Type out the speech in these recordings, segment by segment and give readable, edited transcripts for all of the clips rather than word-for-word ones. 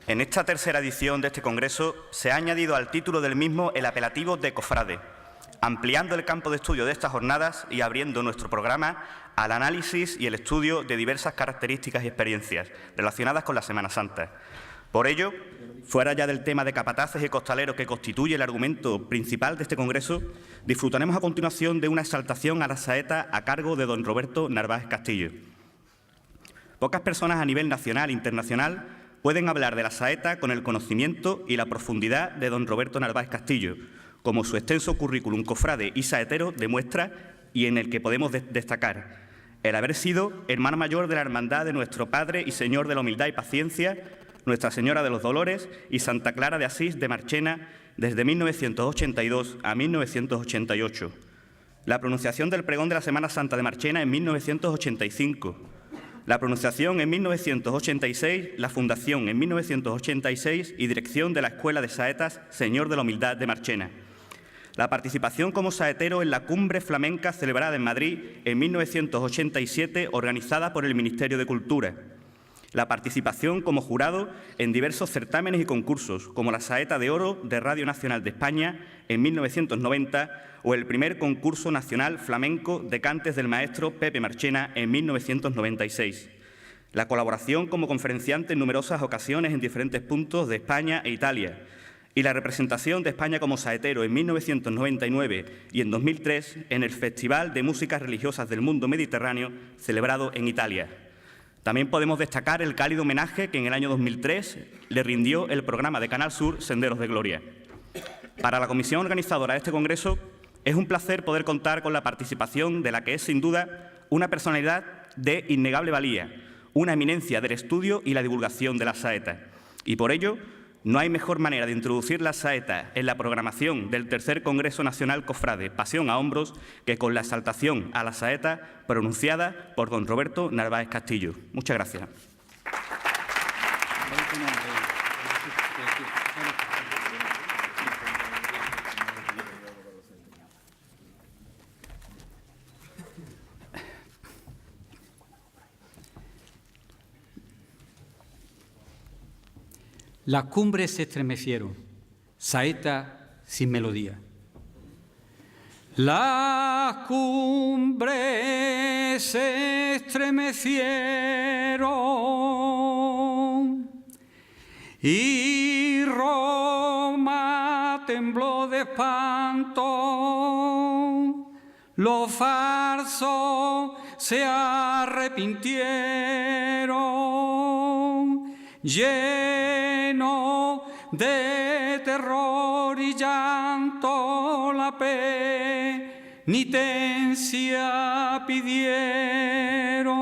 En esta tercera edición de este Congreso se ha añadido al título del mismo el apelativo de cofrade, ampliando el campo de estudio de estas jornadas y abriendo nuestro programa al análisis y el estudio de diversas características y experiencias relacionadas con la Semana Santa. Por ello, fuera ya del tema de capataces y costaleros que constituye el argumento principal de este Congreso, disfrutaremos a continuación de una exaltación a la saeta a cargo de don Roberto Narváez Castillo. Pocas personas a nivel nacional e internacional pueden hablar de la saeta con el conocimiento y la profundidad de don Roberto Narváez Castillo, como su extenso currículum cofrade y saetero demuestra y en el que podemos destacar el haber sido hermano mayor de la Hermandad de nuestro Padre y Señor de la Humildad y Paciencia, Nuestra Señora de los Dolores y Santa Clara de Asís de Marchena desde 1982 a 1988. La pronunciación del pregón de la Semana Santa de Marchena en 1985. La pronunciación en 1986, la fundación en 1986 y dirección de la Escuela de Saetas Señor de la Humildad de Marchena. La participación como saetero en la Cumbre Flamenca celebrada en Madrid en 1987, organizada por el Ministerio de Cultura. La participación como jurado en diversos certámenes y concursos, como la Saeta de Oro de Radio Nacional de España en 1990 o el primer concurso nacional flamenco de cantes del maestro Pepe Marchena en 1996. La colaboración como conferenciante en numerosas ocasiones en diferentes puntos de España e Italia. Y la representación de España como saetero en 1999 y en 2003 en el Festival de Músicas Religiosas del Mundo Mediterráneo celebrado en Italia. También podemos destacar el cálido homenaje que en el año 2003 le rindió el programa de Canal Sur Senderos de Gloria. Para la comisión organizadora de este Congreso es un placer poder contar con la participación de la que es sin duda una personalidad de innegable valía, una eminencia del estudio y la divulgación de la saeta. Y por ello, no hay mejor manera de introducir la saeta en la programación del tercer Congreso Nacional Cofrade Pasión a Hombros que con la exaltación a la saeta pronunciada por don Roberto Narváez Castillo. Muchas gracias. Las cumbres se estremecieron, saeta sin melodía. Las cumbres se estremecieron y Roma tembló de espanto. Los farsos se arrepintieron, lleno de terror y llanto, la penitencia pidieron.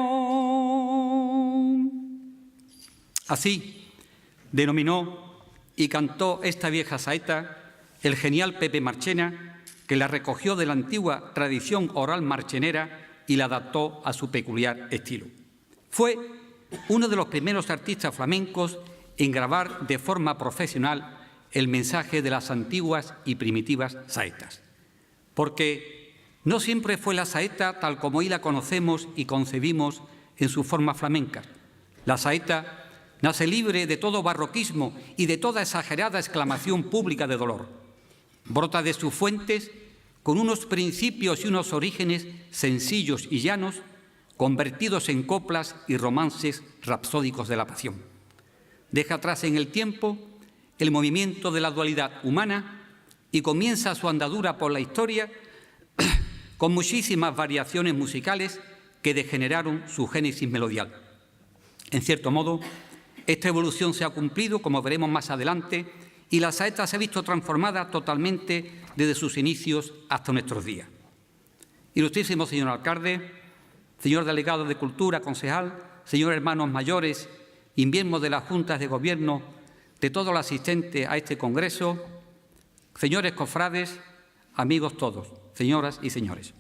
Así denominó y cantó esta vieja saeta el genial Pepe Marchena, que la recogió de la antigua tradición oral marchenera y la adaptó a su peculiar estilo. Fue uno de los primeros artistas flamencos en grabar de forma profesional el mensaje de las antiguas y primitivas saetas. Porque no siempre fue la saeta tal como hoy la conocemos y concebimos en su forma flamenca. La saeta nace libre de todo barroquismo y de toda exagerada exclamación pública de dolor. Brota de sus fuentes con unos principios y unos orígenes sencillos y llanos, convertidos en coplas y romances rapsódicos de la pasión. Deja atrás en el tiempo el movimiento de la dualidad humana y comienza su andadura por la historia con muchísimas variaciones musicales que degeneraron su génesis melodial. En cierto modo, esta evolución se ha cumplido, como veremos más adelante, y la saeta se ha visto transformada totalmente desde sus inicios hasta nuestros días. Ilustrísimo señor alcalde, señor delegado de Cultura, concejal, señores hermanos mayores y miembros de las juntas de gobierno, de todos los asistentes a este congreso, señores cofrades, amigos todos, señoras y señores.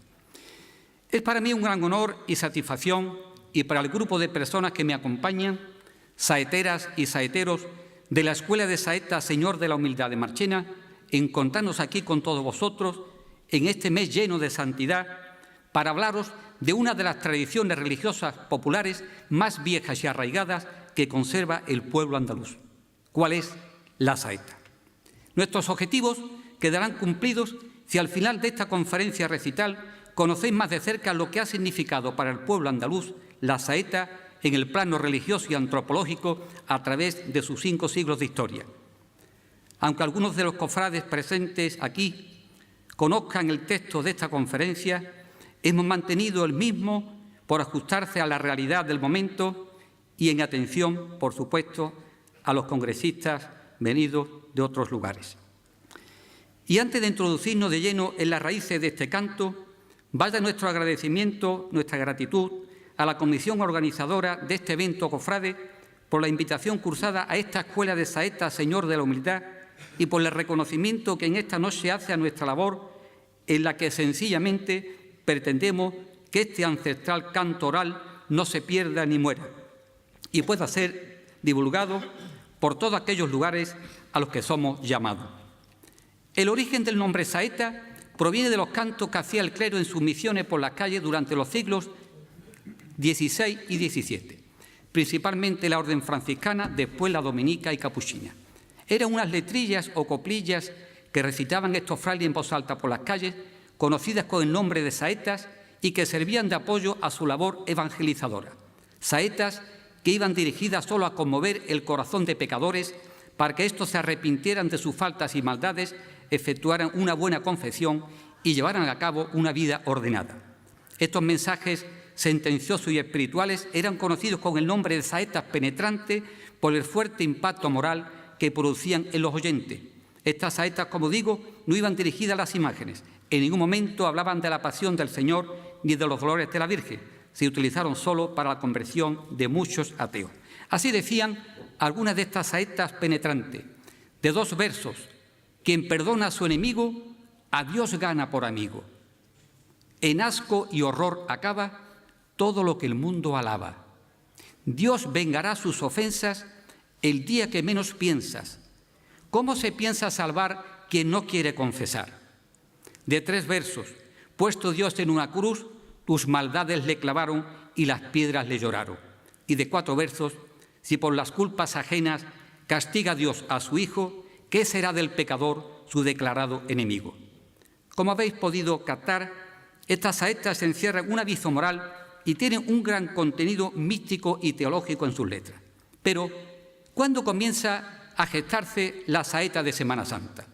Es para mí un gran honor y satisfacción, y para el grupo de personas que me acompañan, saeteras y saeteros de la Escuela de Saetas Señor de la Humildad de Marchena, encontrarnos aquí con todos vosotros en este mes lleno de santidad para hablaros de una de las tradiciones religiosas populares más viejas y arraigadas que conserva el pueblo andaluz. cuál es la saeta. Nuestros objetivos quedarán cumplidos si al final de esta conferencia recital conocéis más de cerca lo que ha significado para el pueblo andaluz la saeta en el plano religioso y antropológico a través de sus 5 siglos de historia. Aunque algunos de los cofrades presentes aquí conozcan el texto de esta conferencia, hemos mantenido el mismo por ajustarse a la realidad del momento y en atención, por supuesto, a los congresistas venidos de otros lugares. Y antes de introducirnos de lleno en las raíces de este canto, vaya nuestro agradecimiento, nuestra gratitud a la comisión organizadora de este evento cofrade por la invitación cursada a esta Escuela de Saetas Señor de la Humildad y por el reconocimiento que en esta noche hace a nuestra labor, en la que sencillamente pretendemos que este ancestral canto oral no se pierda ni muera y pueda ser divulgado por todos aquellos lugares a los que somos llamados. El origen del nombre saeta proviene de los cantos que hacía el clero en sus misiones por las calles durante los siglos XVI y XVII, principalmente la orden franciscana, después la dominica y capuchina. Eran unas letrillas o coplillas que recitaban estos frailes en voz alta por las calles, conocidas con el nombre de saetas y que servían de apoyo a su labor evangelizadora. Saetas que iban dirigidas solo a conmover el corazón de pecadores para que éstos se arrepintieran de sus faltas y maldades, efectuaran una buena confesión y llevaran a cabo una vida ordenada. Estos mensajes sentenciosos y espirituales eran conocidos con el nombre de saetas penetrantes por el fuerte impacto moral que producían en los oyentes. Estas saetas, como digo, no iban dirigidas a las imágenes. En ningún momento hablaban de la pasión del Señor ni de los dolores de la Virgen. Se utilizaron solo para la conversión de muchos ateos. Así decían algunas de estas saetas penetrantes, de 2 versos: quien perdona a su enemigo, a Dios gana por amigo. En asco y horror acaba todo lo que el mundo alaba. Dios vengará sus ofensas el día que menos piensas. ¿Cómo se piensa salvar quien no quiere confesar? De 3 versos: puesto Dios en una cruz, tus maldades le clavaron y las piedras le lloraron. Y de 4 versos: si por las culpas ajenas castiga Dios a su Hijo, ¿qué será del pecador, su declarado enemigo? Como habéis podido captar, estas saetas encierran un aviso moral y tienen un gran contenido místico y teológico en sus letras. Pero, ¿cuándo comienza a gestarse la saeta de Semana Santa?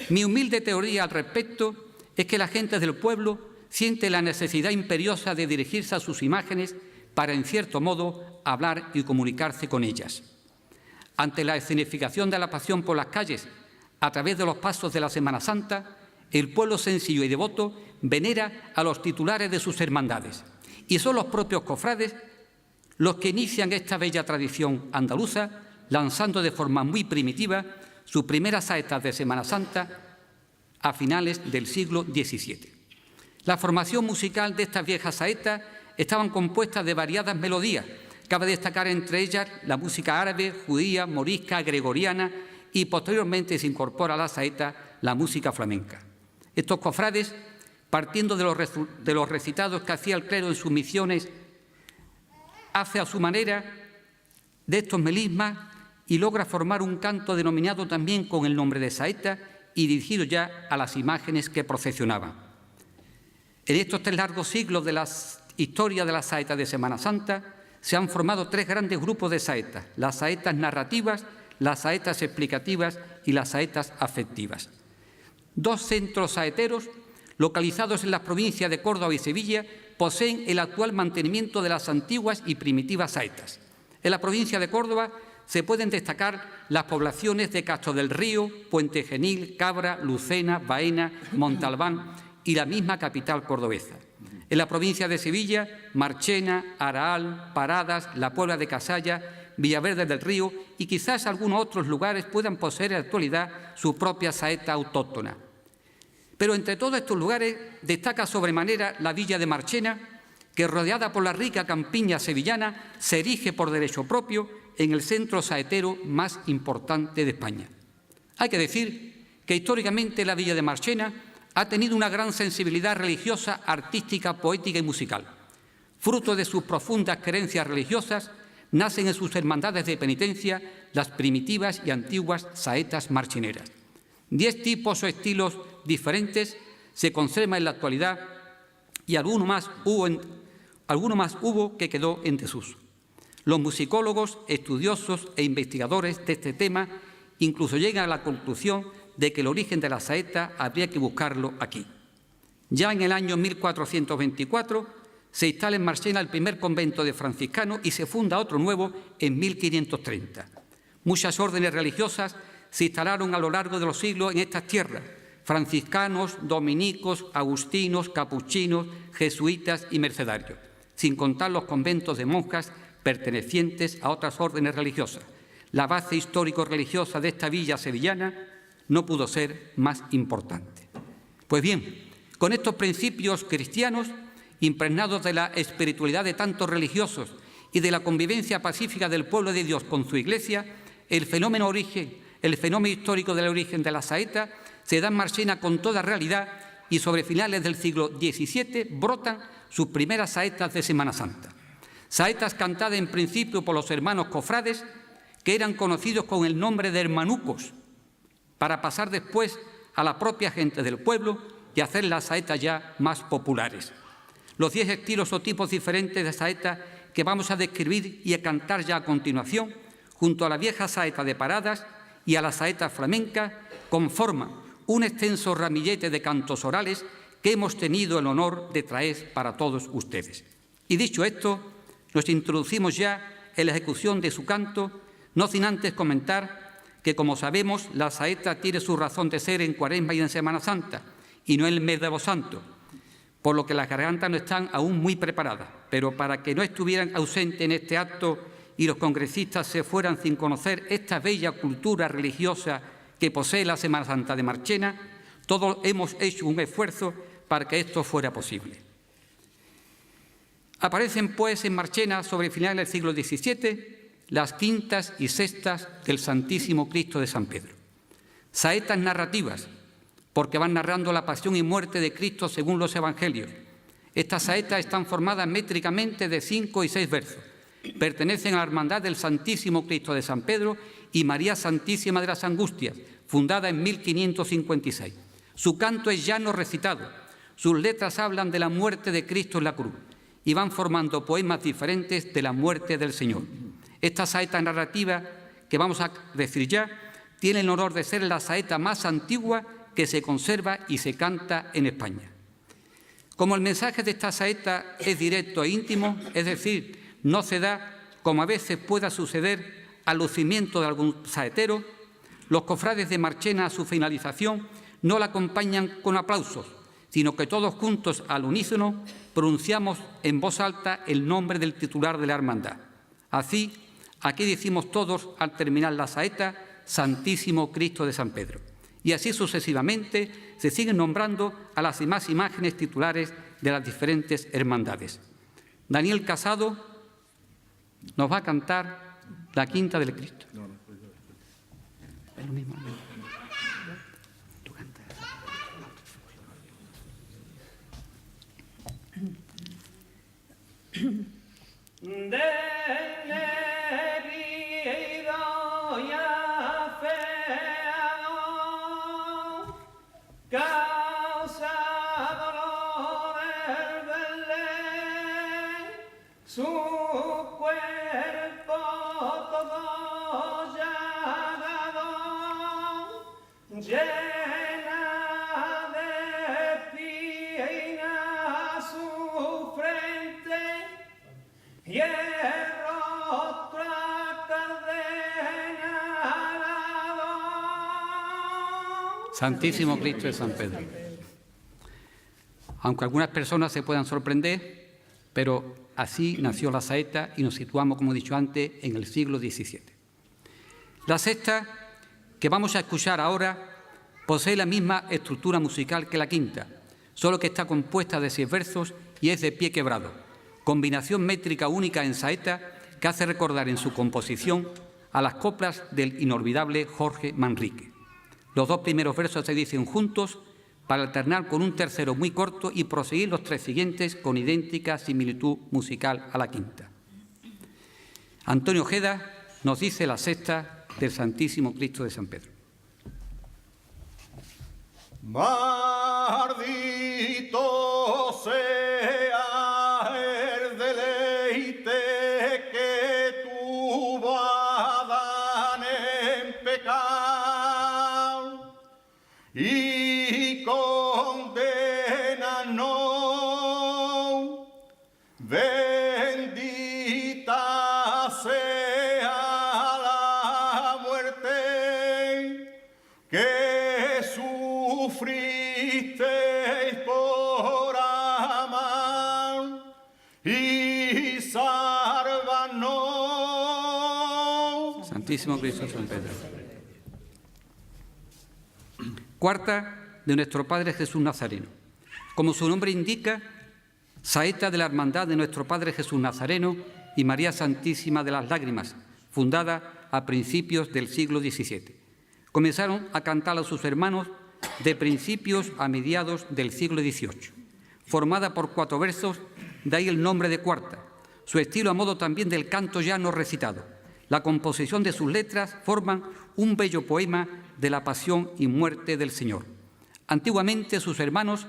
Mi humilde teoría al respecto es que la gente del pueblo siente la necesidad imperiosa de dirigirse a sus imágenes para, en cierto modo, hablar y comunicarse con ellas. Ante la escenificación de la pasión por las calles, a través de los pasos de la Semana Santa, el pueblo sencillo y devoto venera a los titulares de sus hermandades. Y son los propios cofrades los que inician esta bella tradición andaluza, lanzando de forma muy primitiva sus primeras saetas de Semana Santa a finales del siglo XVII. La formación musical de estas viejas saetas estaban compuestas de variadas melodías. Cabe destacar entre ellas la música árabe, judía, morisca, gregoriana y posteriormente se incorpora a la saeta la música flamenca. Estos cofrades, partiendo de los recitados que hacía el clero en sus misiones, hace a su manera de estos melismas y logra formar un canto denominado también con el nombre de saeta y dirigido ya a las imágenes que procesionaban. En estos 3 largos siglos de la historia de la saeta de Semana Santa se han formado 3 grandes grupos de saetas: las saetas narrativas, las saetas explicativas y las saetas afectivas. 2 centros saeteros, localizados en las provincias de Córdoba y Sevilla, poseen el actual mantenimiento de las antiguas y primitivas saetas. En la provincia de Córdoba se pueden destacar las poblaciones de Castro del Río, Puente Genil, Cabra, Lucena, Baena, Montalbán y la misma capital cordobesa. En la provincia de Sevilla, Marchena, Araal, Paradas, la Puebla de Casalla, Villaverde del Río y quizás algunos otros lugares puedan poseer en la actualidad su propia saeta autóctona. Pero entre todos estos lugares destaca sobremanera la villa de Marchena, que rodeada por la rica campiña sevillana se erige por derecho propio en el centro saetero más importante de España. Hay que decir que históricamente la villa de Marchena ha tenido una gran sensibilidad religiosa, artística, poética y musical. Fruto de sus profundas creencias religiosas, nacen en sus hermandades de penitencia las primitivas y antiguas saetas marchineras. 10 tipos o estilos diferentes se conservan en la actualidad y alguno más hubo que quedó en desuso. Los musicólogos, estudiosos e investigadores de este tema incluso llegan a la conclusión de que el origen de la saeta habría que buscarlo aquí. Ya en el año 1424 se instala en Marchena el primer convento de franciscanos y se funda otro nuevo en 1530. Muchas órdenes religiosas se instalaron a lo largo de los siglos en estas tierras: franciscanos, dominicos, agustinos, capuchinos, jesuitas y mercedarios, sin contar los conventos de monjas pertenecientes a otras órdenes religiosas. La base histórico-religiosa de esta villa sevillana no pudo ser más importante. Pues bien, con estos principios cristianos, impregnados de la espiritualidad de tantos religiosos y de la convivencia pacífica del pueblo de Dios con su Iglesia, el fenómeno histórico del origen de la saeta se da en Marchena con toda realidad y sobre finales del siglo XVII brotan sus primeras saetas de Semana Santa. Saetas cantadas en principio por los hermanos cofrades, que eran conocidos con el nombre de hermanucos, para pasar después a la propia gente del pueblo y hacer las saetas ya más populares. Los 10 estilos o tipos diferentes de saeta que vamos a describir y a cantar ya a continuación, junto a la vieja saeta de paradas y a la saeta flamenca, conforman un extenso ramillete de cantos orales que hemos tenido el honor de traer para todos ustedes. Y dicho esto, nos introducimos ya en la ejecución de su canto, no sin antes comentar que, como sabemos, la saeta tiene su razón de ser en Cuaresma y en Semana Santa, y no en el mes de los Santos, por lo que las gargantas no están aún muy preparadas. Pero para que no estuvieran ausentes en este acto y los congresistas se fueran sin conocer esta bella cultura religiosa que posee la Semana Santa de Marchena, todos hemos hecho un esfuerzo para que esto fuera posible. Aparecen, pues, en Marchena, sobre finales del siglo XVII, las quintas y sextas del Santísimo Cristo de San Pedro. Saetas narrativas, porque van narrando la pasión y muerte de Cristo según los Evangelios. Estas saetas están formadas métricamente de 5 y 6 versos. Pertenecen a la Hermandad del Santísimo Cristo de San Pedro y María Santísima de las Angustias, fundada en 1556. Su canto es llano recitado. Sus letras hablan de la muerte de Cristo en la cruz y van formando poemas diferentes de la muerte del Señor. Esta saeta narrativa que vamos a decir ya tiene el honor de ser la saeta más antigua que se conserva y se canta en España. Como el mensaje de esta saeta es directo e íntimo, es decir, no se da, como a veces pueda suceder, al lucimiento de algún saetero, los cofrades de Marchena a su finalización no la acompañan con aplausos, sino que todos juntos al unísono pronunciamos en voz alta el nombre del titular de la hermandad. Así, aquí decimos todos al terminar la saeta: Santísimo Cristo de San Pedro. Y así sucesivamente se siguen nombrando a las demás imágenes titulares de las diferentes hermandades. Daniel Casado nos va a cantar la quinta del Cristo. Es lo mismo. Tú cantas. Su cuerpo todo llagado, llena de espinas su frente y el rostro acardenalado. Santísimo Cristo de San Pedro. Aunque algunas personas se puedan sorprender, pero así nació la saeta y nos situamos, como he dicho antes, en el siglo XVII. La sexta, que vamos a escuchar ahora, posee la misma estructura musical que la quinta, solo que está compuesta de 6 versos y es de pie quebrado, combinación métrica única en saeta que hace recordar en su composición a las coplas del inolvidable Jorge Manrique. Los 2 primeros versos se dicen juntos para alternar con un tercero muy corto y proseguir los 3 siguientes con idéntica similitud musical a la quinta. Antonio Ojeda nos dice la sexta del Santísimo Cristo de San Pedro. Maldito sea el deleite que tuvo Adán en pecado y condénanos. Bendita sea la muerte que sufristeis por amar y salvarnos. Santísimo Cristo San Pedro. Cuarta, de nuestro Padre Jesús Nazareno. Como su nombre indica, saeta de la Hermandad de nuestro Padre Jesús Nazareno y María Santísima de las Lágrimas, fundada a principios del siglo XVII. Comenzaron a cantar a sus hermanos de principios a mediados del siglo XVIII. Formada por 4 versos, de ahí el nombre de cuarta, su estilo a modo también del canto llano recitado. La composición de sus letras forman un bello poema de la pasión y muerte del Señor. Antiguamente sus hermanos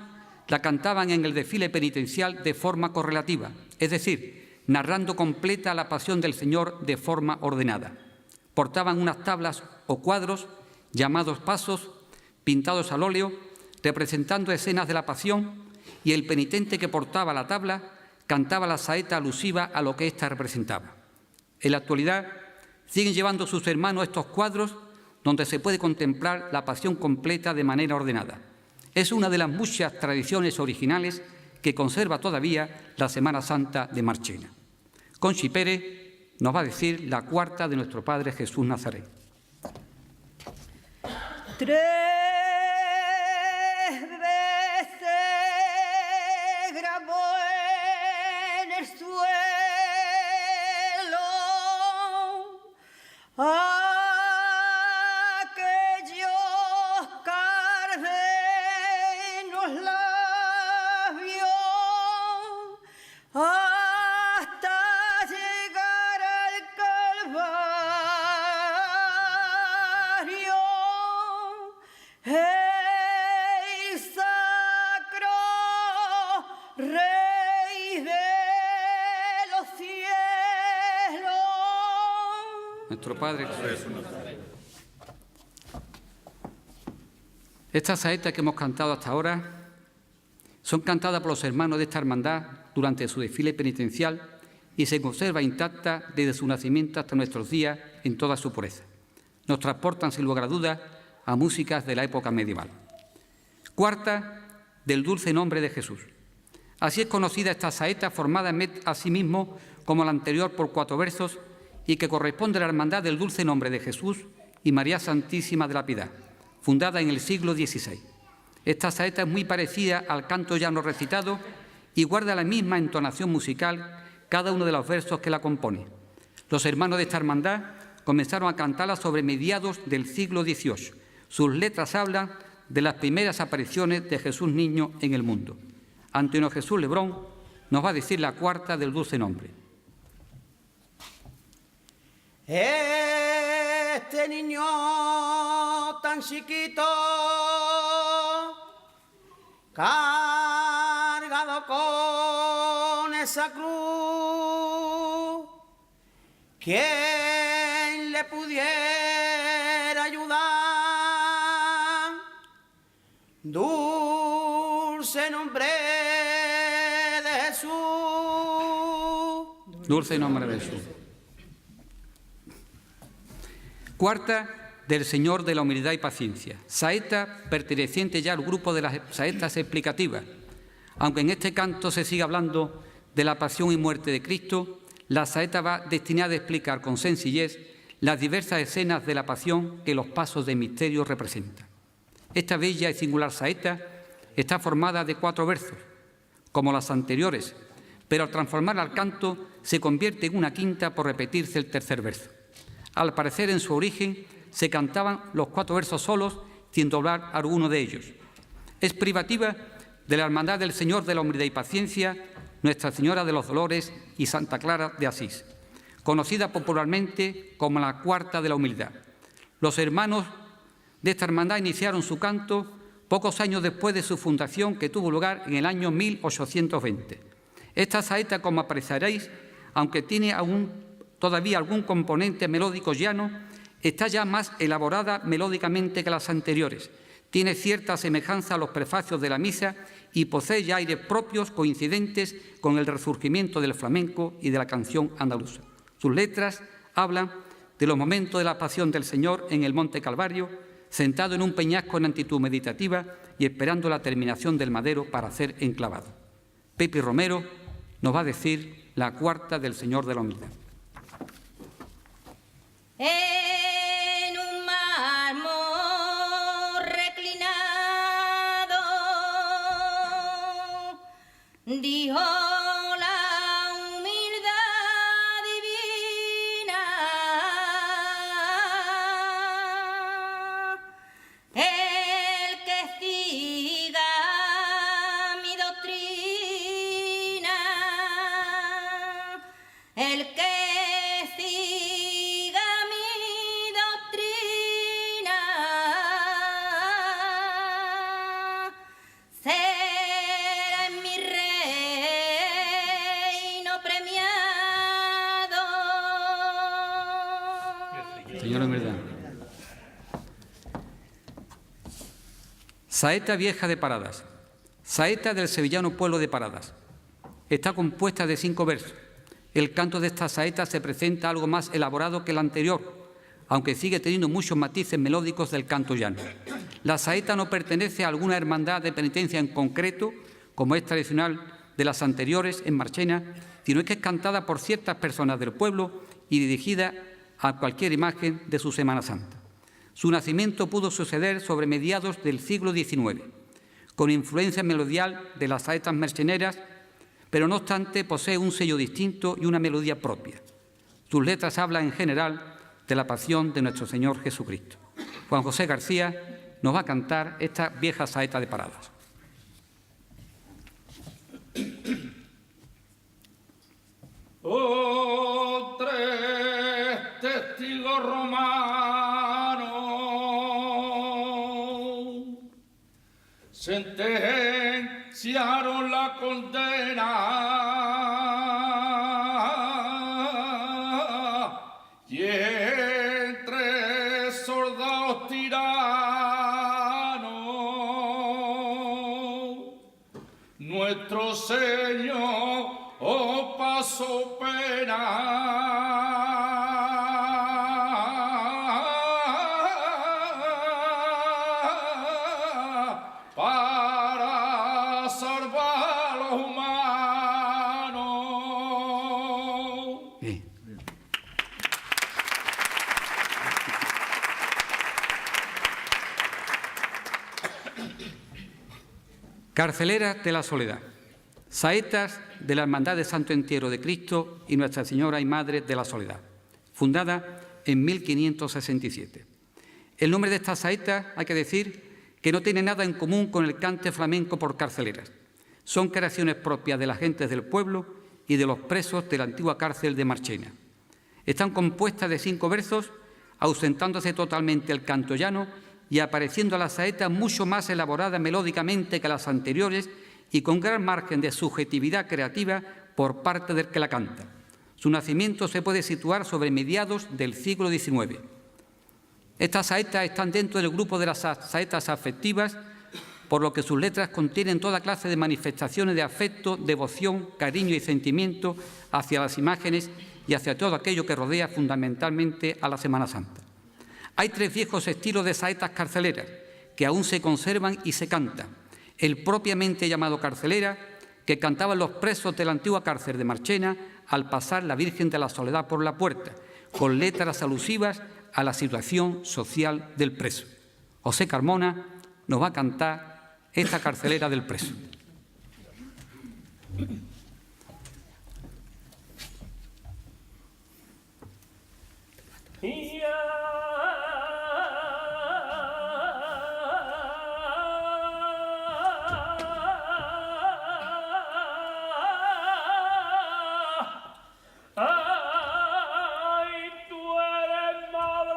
la cantaban en el desfile penitencial de forma correlativa, es decir, narrando completa la pasión del Señor de forma ordenada. Portaban unas tablas o cuadros llamados pasos, pintados al óleo, representando escenas de la pasión, y el penitente que portaba la tabla cantaba la saeta alusiva a lo que ésta representaba. En la actualidad siguen llevando sus hermanos estos cuadros donde se puede contemplar la pasión completa de manera ordenada. Es una de las muchas tradiciones originales que conserva todavía la Semana Santa de Marchena. Conchi Pérez nos va a decir la cuarta de nuestro Padre Jesús Nazareno. 3 veces grabó en el suelo aquellos cardenos labios hasta llegar al Calvario. El sacro Rey de los cielos. Nuestro Padre Jesús. Estas saetas que hemos cantado hasta ahora son cantadas por los hermanos de esta hermandad durante su desfile penitencial y se conserva intacta desde su nacimiento hasta nuestros días en toda su pureza. Nos transportan sin lugar a dudas a músicas de la época medieval. Cuarta, del dulce nombre de Jesús. Así es conocida esta saeta, formada asimismo como la anterior por 4 versos y que corresponde a la hermandad del dulce nombre de Jesús y María Santísima de la Piedad, fundada en el siglo XVI. Esta saeta es muy parecida al canto llano recitado y guarda la misma entonación musical cada uno de los versos que la compone. Los hermanos de esta hermandad comenzaron a cantarla sobre mediados del siglo XVIII. Sus letras hablan de las primeras apariciones de Jesús niño en el mundo. Antonio Jesús Lebrón nos va a decir la cuarta del dulce nombre. Este niño tan chiquito, cargado con esa cruz, ¿quién le pudiera ayudar? Dulce nombre de Jesús. Dulce nombre de Jesús. Cuarta, del Señor de la Humildad y Paciencia, saeta perteneciente ya al grupo de las saetas explicativas. Aunque en este canto se sigue hablando de la pasión y muerte de Cristo, la saeta va destinada a explicar con sencillez las diversas escenas de la pasión que los pasos de misterio representan. Esta bella y singular saeta está formada de 4 versos, como las anteriores, pero al transformarla al canto se convierte en una quinta por repetirse el tercer verso. Al parecer, en su origen, se cantaban los 4 versos solos sin doblar alguno de ellos. Es privativa de la Hermandad del Señor de la Humildad y Paciencia, Nuestra Señora de los Dolores y Santa Clara de Asís, conocida popularmente como la cuarta de la humildad. Los hermanos de esta hermandad iniciaron su canto pocos años después de su fundación, que tuvo lugar en el año 1820. Esta saeta, como apreciaréis, aunque tiene todavía algún componente melódico llano, está ya más elaborada melódicamente que las anteriores. Tiene cierta semejanza a los prefacios de la misa y posee ya aires propios coincidentes con el resurgimiento del flamenco y de la canción andaluza. Sus letras hablan de los momentos de la pasión del Señor en el Monte Calvario, sentado en un peñasco en actitud meditativa y esperando la terminación del madero para ser enclavado. Pepe Romero nos va a decir la cuarta del Señor de la Humildad. En un mármol reclinado, dijo la humildad divina, el que siga mi doctrina, el que siga mi doctrina, será en mi reino premiado. Señor Humildad. Saeta vieja de Paradas. Saeta del sevillano pueblo de Paradas. Está compuesta de 5 versos. El canto de esta saeta se presenta algo más elaborado que el anterior, aunque sigue teniendo muchos matices melódicos del canto llano. La saeta no pertenece a alguna hermandad de penitencia en concreto, como es tradicional de las anteriores en Marchena, sino que es cantada por ciertas personas del pueblo y dirigida a cualquier imagen de su Semana Santa. Su nacimiento pudo suceder sobre mediados del siglo XIX, con influencia melodial de las saetas mercheneras, pero no obstante posee un sello distinto y una melodía propia. Sus letras hablan en general de la pasión de nuestro Señor Jesucristo. Juan José García nos va a cantar esta vieja saeta de Paradas. Oh, 3 testigos romanos sentenciaron la condena y entre soldados tiranos nuestro Señor pasó pena para salvar a los humanos. Bien. Carceleras de la Soledad. Saetas de la Hermandad de Santo Entierro de Cristo y Nuestra Señora y Madre de la Soledad, fundada en 1567. El nombre de estas saetas, hay que decir, que no tiene nada en común con el cante flamenco por carceleras. Son creaciones propias de las gentes del pueblo y de los presos de la antigua cárcel de Marchena. Están compuestas de 5 versos, ausentándose totalmente el canto llano y apareciendo la saeta mucho más elaborada melódicamente que las anteriores y con gran margen de subjetividad creativa por parte del que la canta. Su nacimiento se puede situar sobre mediados del siglo XIX. Estas saetas están dentro del grupo de las saetas afectivas, por lo que sus letras contienen toda clase de manifestaciones de afecto, devoción, cariño y sentimiento hacia las imágenes y hacia todo aquello que rodea fundamentalmente a la Semana Santa. Hay 3 viejos estilos de saetas carceleras que aún se conservan y se cantan. El propiamente llamado carcelera, que cantaban los presos de la antigua cárcel de Marchena al pasar la Virgen de la Soledad por la puerta, con letras alusivas a la situación social del preso. José Carmona nos va a cantar esta carcelera del preso. Ay, tú eres madre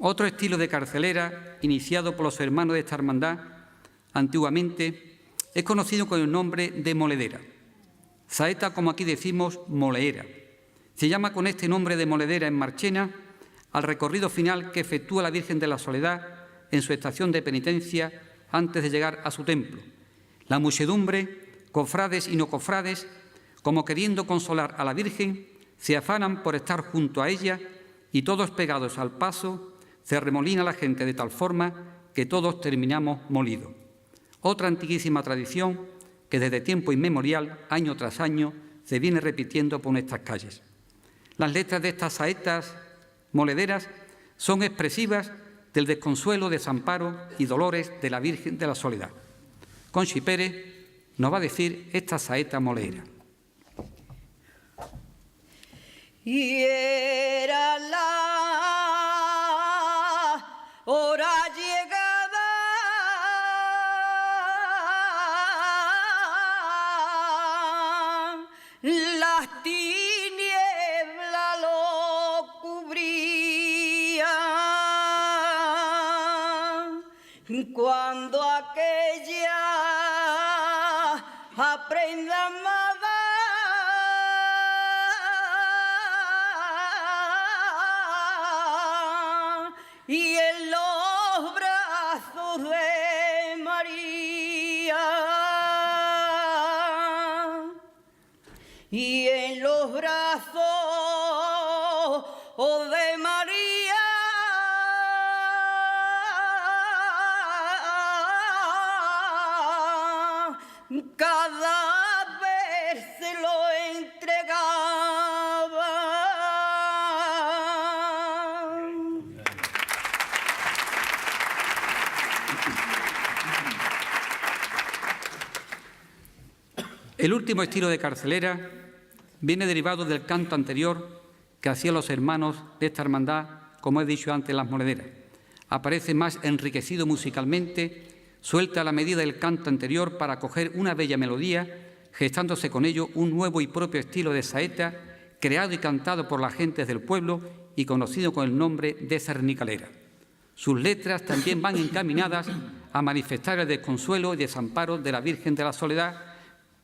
Otro estilo de carcelera, iniciado por los hermanos de esta hermandad, antiguamente, es conocido con el nombre de moledera. Saeta, como aquí decimos, moleera. Se llama con este nombre de moledera en Marchena al recorrido final que efectúa la Virgen de la Soledad en su estación de penitencia antes de llegar a su templo. La muchedumbre, cofrades y no cofrades, como queriendo consolar a la Virgen, se afanan por estar junto a ella y todos pegados al paso, se remolina la gente de tal forma que todos terminamos molidos. Otra antiquísima tradición que desde tiempo inmemorial, año tras año, se viene repitiendo por nuestras calles. Las letras de estas saetas molederas son expresivas del desconsuelo, desamparo y dolores de la Virgen de la Soledad. Conchi Pérez nos va a decir esta saeta moledera. Y era la hora llegada, las tinieblas lo cubrían, cuando aquella aprenda amada y en los brazos de María, y en los brazos de María, cada vez se lo entregaba. El último estilo de carcelera viene derivado del canto anterior que hacían los hermanos de esta hermandad, como he dicho antes, las molederas. Aparece más enriquecido musicalmente, suelta a la medida del canto anterior para coger una bella melodía, gestándose con ello un nuevo y propio estilo de saeta, creado y cantado por las gentes del pueblo y conocido con el nombre de cernicalera. Sus letras también van encaminadas a manifestar el desconsuelo y desamparo de la Virgen de la Soledad,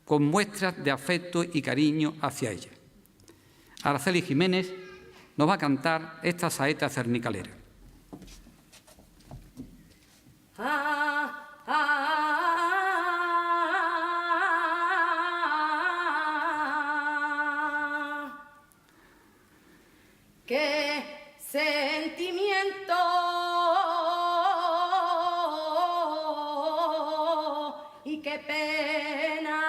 con muestras de afecto y cariño hacia ella. Araceli Jiménez nos va a cantar esta saeta cernicalera. Qué sentimiento y qué pena,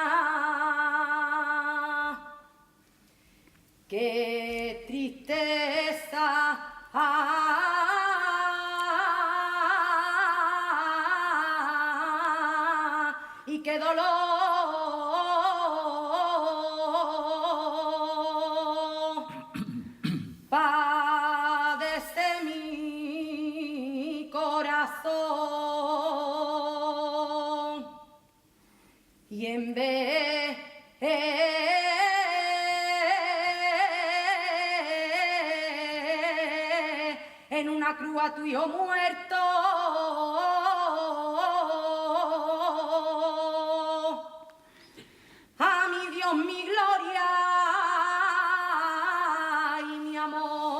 qué tristeza y qué dolor. Padece mi corazón y en vez en una cruz a tu hijo muerto, a mi Dios mi gloria y mi amor.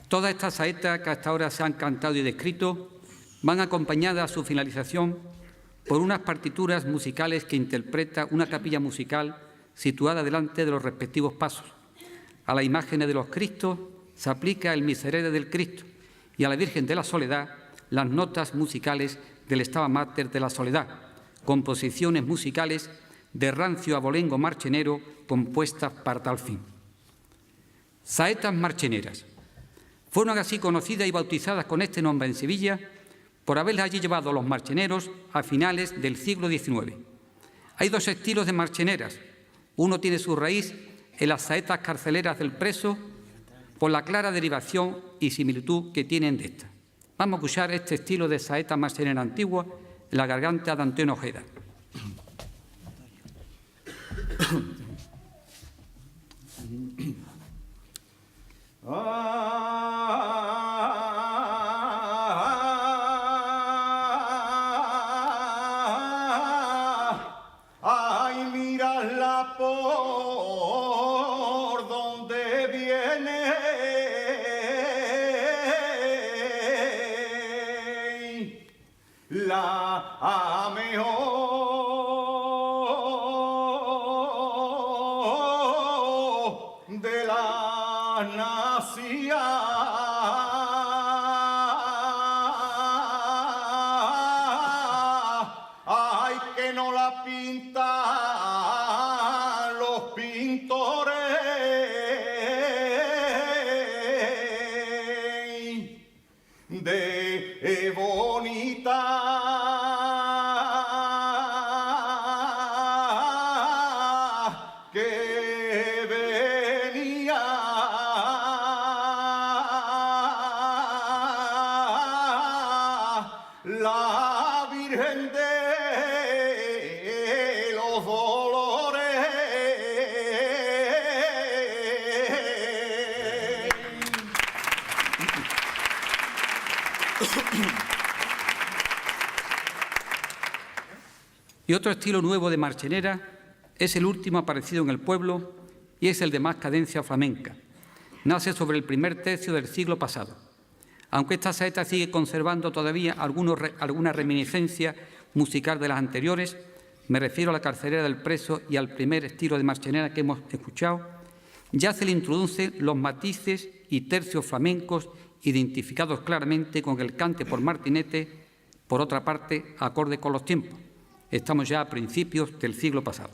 Todas estas saetas que hasta ahora se han cantado y descrito van acompañadas a su finalización por unas partituras musicales que interpreta una capilla musical situada delante de los respectivos pasos. A las imágenes de los Cristos se aplica el Miserere del Cristo y a la Virgen de la Soledad las notas musicales del Stabat Mater de la Soledad, composiciones musicales de rancio abolengo marchenero compuestas para tal fin. Saetas marcheneras. Fueron así conocidas y bautizadas con este nombre en Sevilla por haberlas allí llevado los marcheneros a finales del siglo XIX. Hay dos estilos de marcheneras. Uno tiene su raíz en las saetas carceleras del preso por la clara derivación y similitud que tienen de esta. Vamos a escuchar este estilo de saeta marchenera antigua en la garganta de Antonio Ojeda. Ay, mírala por donde viene la mejor de las naciones. Ay, que no la pintan los pintores de bonita que venía la Virgen de los Dolores. Y otro estilo nuevo de marchenera es el último aparecido en el pueblo y es el de más cadencia flamenca. Nace sobre el primer tercio del siglo pasado. Aunque esta saeta sigue conservando todavía alguna reminiscencia musical de las anteriores, me refiero a la carcelera del preso y al primer estilo de marchenera que hemos escuchado, ya se le introducen los matices y tercios flamencos identificados claramente con el cante por martinete, por otra parte, acorde con los tiempos. Estamos ya a principios del siglo pasado.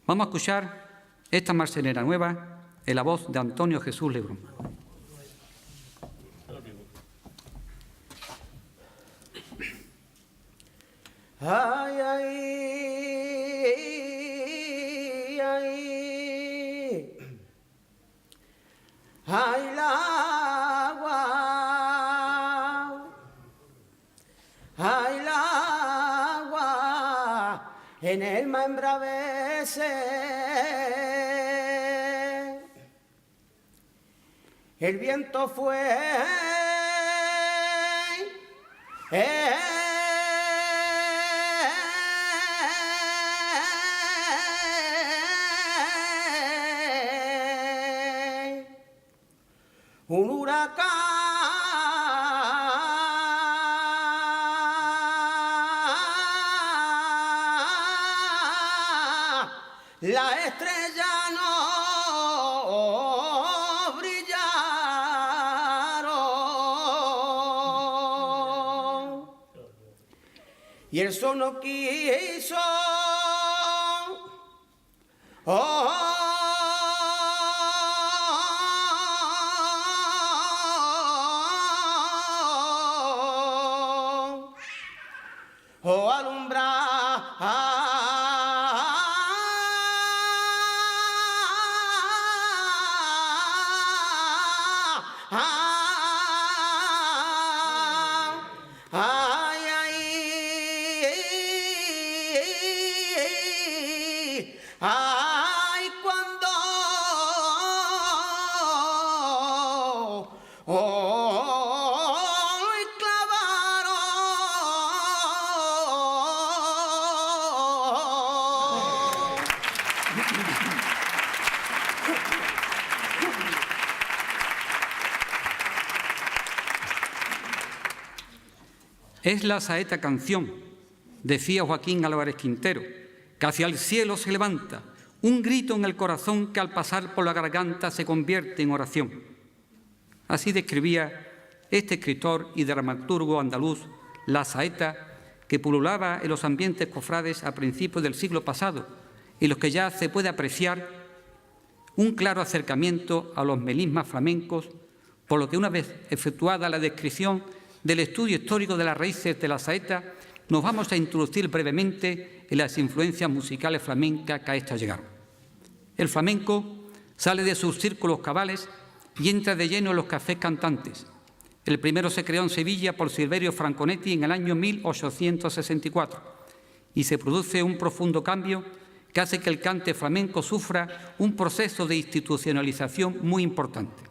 Vamos a escuchar esta marchenera nueva en la voz de Antonio Jesús Lebrón. Ay, ay, ay, ay, la agua, ay, la agua, en el mar embravece, el viento fue, un huracán, la estrella no brillaron y el sol no quiso. Ay, cuando Es la saeta canción, decía Joaquín Álvarez Quintero, que hacia el cielo se levanta, un grito en el corazón que al pasar por la garganta se convierte en oración. Así describía este escritor y dramaturgo andaluz la saeta que pululaba en los ambientes cofrades a principios del siglo pasado, en los que ya se puede apreciar un claro acercamiento a los melismas flamencos, por lo que una vez efectuada la descripción del estudio histórico de las raíces de la saeta, nos vamos a introducir brevemente en las influencias musicales flamencas que a esta llegaron. El flamenco sale de sus círculos cabales y entra de lleno en los cafés cantantes. El primero se creó en Sevilla por Silverio Franconetti en el año 1864 y se produce un profundo cambio que hace que el cante flamenco sufra un proceso de institucionalización muy importante.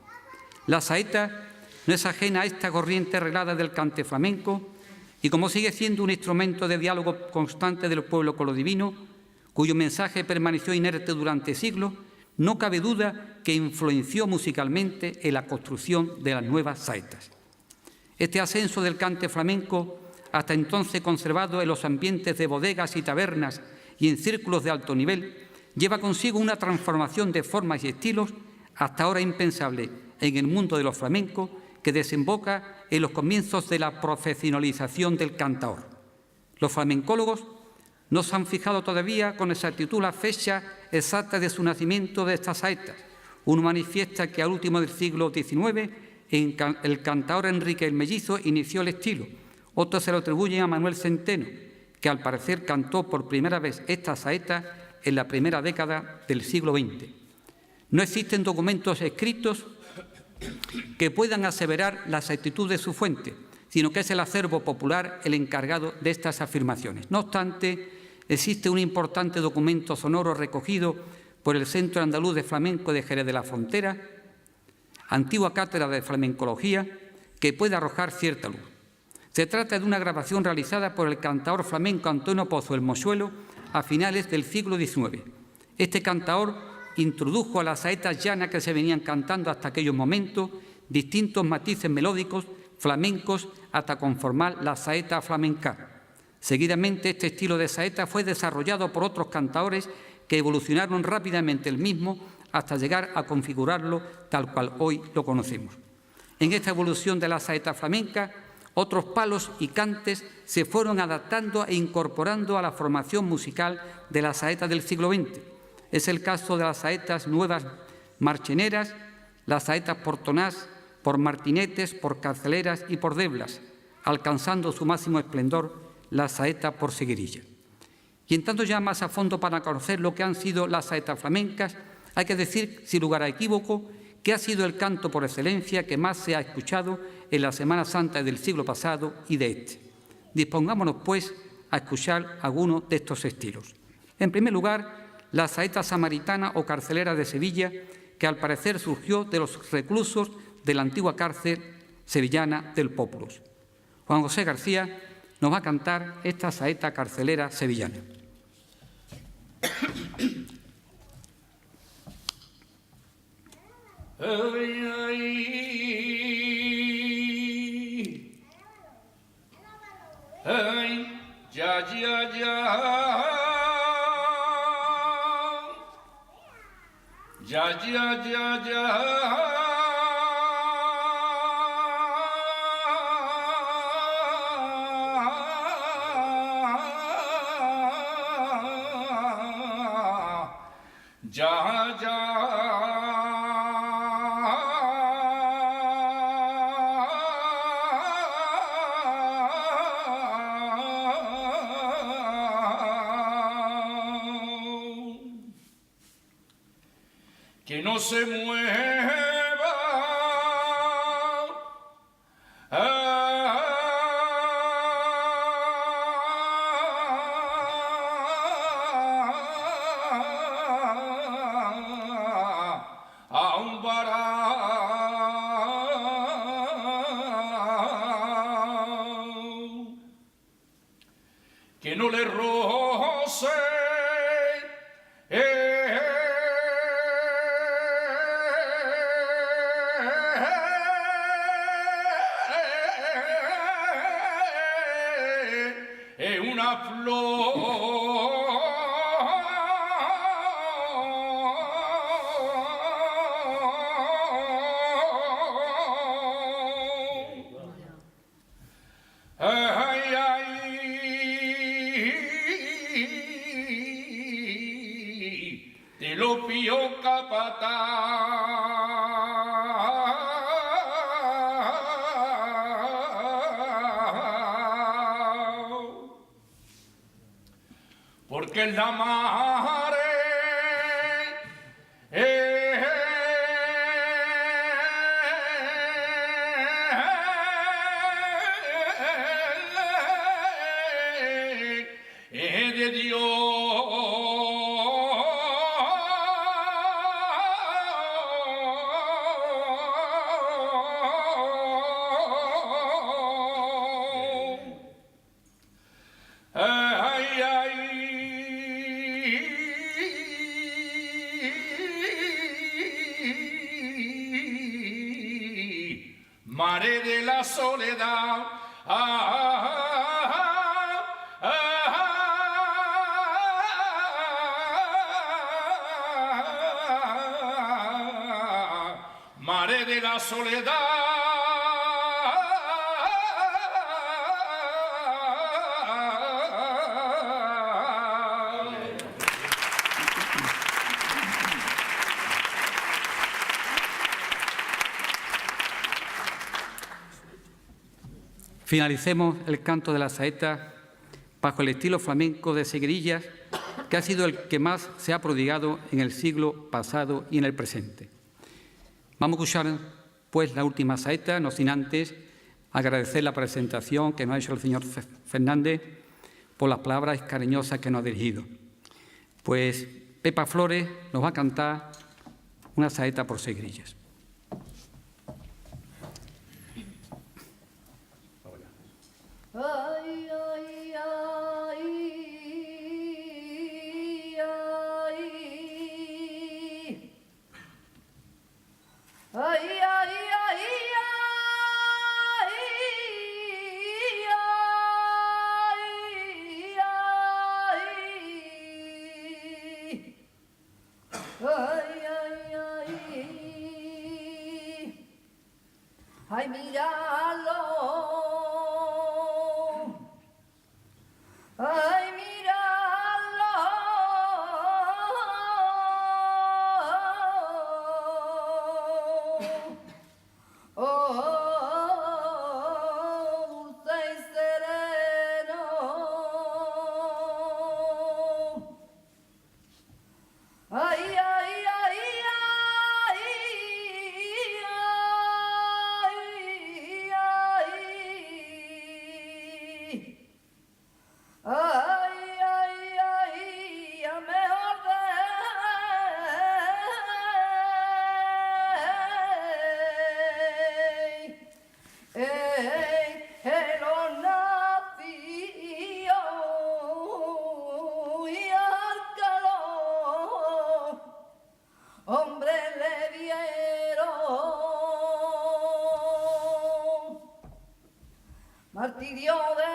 La saeta no es ajena a esta corriente reglada del cante flamenco y como sigue siendo un instrumento de diálogo constante del pueblo con lo divino, cuyo mensaje permaneció inerte durante siglos, no cabe duda que influenció musicalmente en la construcción de las nuevas saetas. Este ascenso del cante flamenco, hasta entonces conservado en los ambientes de bodegas y tabernas y en círculos de alto nivel, lleva consigo una transformación de formas y estilos hasta ahora impensable en el mundo de los flamencos, que desemboca en los comienzos de la profesionalización del cantaor. Los flamencólogos no se han fijado todavía con exactitud la fecha exacta de su nacimiento de estas saetas. Uno manifiesta que al último del siglo XIX el cantaor Enrique el Mellizo inició el estilo. Otros se lo atribuyen a Manuel Centeno, que al parecer cantó por primera vez esta saeta en la primera década del siglo XX. No existen documentos escritos que puedan aseverar la exactitud de su fuente, sino que es el acervo popular el encargado de estas afirmaciones. No obstante, existe un importante documento sonoro recogido por el Centro Andaluz de Flamenco de Jerez de la Frontera, antigua cátedra de flamencología, que puede arrojar cierta luz. Se trata de una grabación realizada por el cantaor flamenco Antonio Pozo el Mochuelo a finales del siglo XIX. Este cantaor introdujo a las saetas llanas que se venían cantando hasta aquellos momentos distintos matices melódicos flamencos hasta conformar la saeta flamenca. Seguidamente, este estilo de saeta fue desarrollado por otros cantaores que evolucionaron rápidamente el mismo hasta llegar a configurarlo tal cual hoy lo conocemos. En esta evolución de la saeta flamenca, otros palos y cantes se fueron adaptando e incorporando a la formación musical de la saeta del siglo XX. Es el caso de las saetas nuevas marcheneras, las saetas por tonás, por martinetes, por carceleras y por deblas, alcanzando su máximo esplendor la saeta por seguirilla. Y entrando ya más a fondo para conocer lo que han sido las saetas flamencas, hay que decir, sin lugar a equívoco, que ha sido el canto por excelencia que más se ha escuchado en la Semana Santa del siglo pasado y de este. Dispongámonos, pues, a escuchar algunos de estos estilos. En primer lugar, la saeta samaritana o carcelera de Sevilla, que al parecer surgió de los reclusos de la antigua cárcel sevillana del Pópulos. Juan José García nos va a cantar esta saeta carcelera sevillana. Ya, ya, ya. Ya, ya, ya, ya. Ya, ya. Que no se mueva, a un varao, que no le roce. Es una flor ay, ay, te lo pilló capataz, porque en la mare mare de la soledad. Mare de la soledad. Finalicemos el canto de la saeta bajo el estilo flamenco de Seguirillas, que ha sido el que más se ha prodigado en el siglo pasado y en el presente. Vamos a escuchar, pues, la última saeta, no sin antes agradecer la presentación que nos ha hecho el señor Fernández por las palabras cariñosas que nos ha dirigido. Pues Pepa Flores nos va a cantar una saeta por Seguirillas. Ay, ay, ay, ay, ay, ay, ay, ay, míralo. Ay, míralo. Oh, dulce y sereno. Ay, ay, ay, ay, ay, ay, a mejor los nacidos y al calor, hombre le dieron martirio de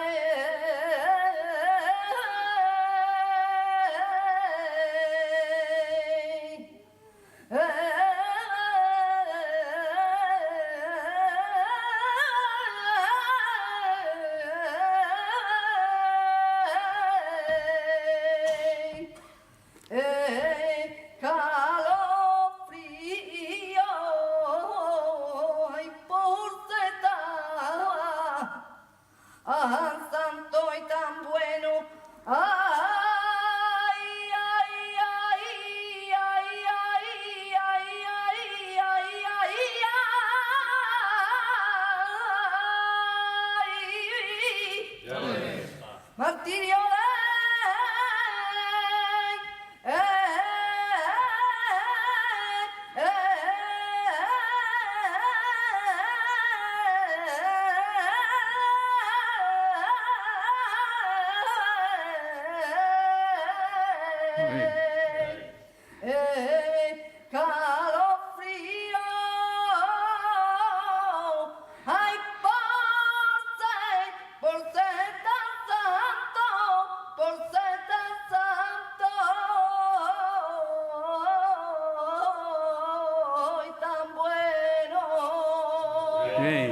calofrío y pulseta, santo y tan bueno. Ay, ay, ay, ay, ay, ay, ay, ay, ay, martirio calofrío, ay, por ser tan santo, por ser tan santo y tan bueno. Hey.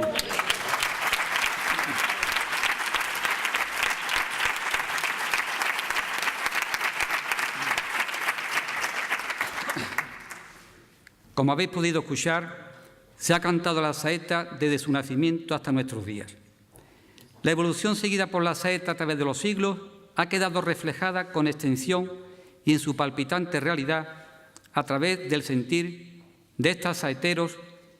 Como habéis podido escuchar, se ha cantado la saeta desde su nacimiento hasta nuestros días. La evolución seguida por la saeta a través de los siglos ha quedado reflejada con extensión y en su palpitante realidad a través del sentir de estos saeteros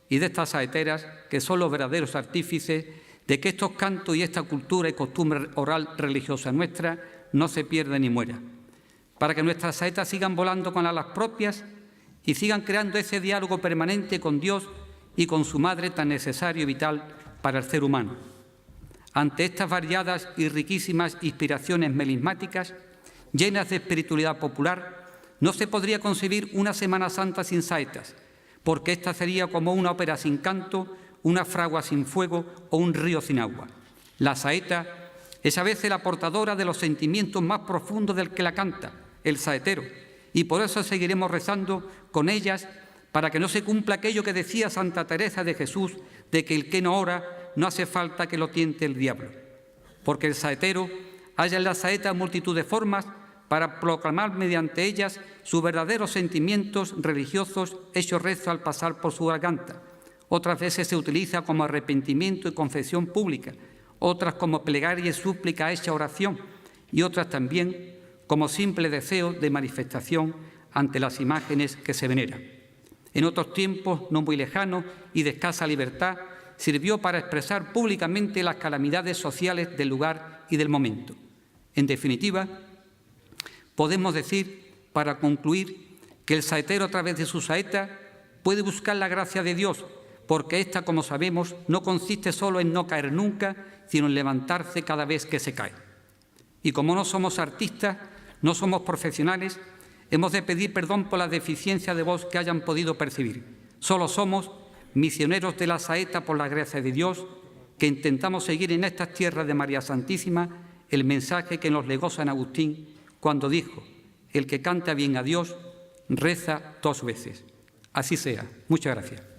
y de estas saeteras, que son los verdaderos artífices de que estos cantos y esta cultura y costumbre oral religiosa nuestra no se pierda ni muera, para que nuestras saetas sigan volando con alas propias y sigan creando ese diálogo permanente con Dios y con su Madre tan necesario y vital para el ser humano. Ante estas variadas y riquísimas inspiraciones melismáticas, llenas de espiritualidad popular, no se podría concebir una Semana Santa sin saetas, porque esta sería como una ópera sin canto una fragua sin fuego o un río sin agua. La saeta es a veces la portadora de los sentimientos más profundos del que la canta, el saetero, y por eso seguiremos rezando con ellas para que no se cumpla aquello que decía Santa Teresa de Jesús, de que el que no ora no hace falta que lo tiente el diablo. Porque el saetero halla en la saeta multitud de formas para proclamar mediante ellas sus verdaderos sentimientos religiosos hechos rezo al pasar por su garganta. Otras veces se utiliza como arrepentimiento y confesión pública, otras como plegaria y súplica hecha oración y otras también como simple deseo de manifestación ante las imágenes que se veneran. En otros tiempos no muy lejanos y de escasa libertad, sirvió para expresar públicamente las calamidades sociales del lugar y del momento. En definitiva, podemos decir, para concluir, que el saetero a través de su saeta puede buscar la gracia de Dios, porque ésta, como sabemos, no consiste solo en no caer nunca, sino en levantarse cada vez que se cae. Y como no somos artistas, no somos profesionales, hemos de pedir perdón por la deficiencia de voz que hayan podido percibir. Solo somos misioneros de la saeta por la gracia de Dios, que intentamos seguir en estas tierras de María Santísima el mensaje que nos legó San Agustín cuando dijo: el que canta bien a Dios, reza 2 veces. Así sea. Muchas gracias.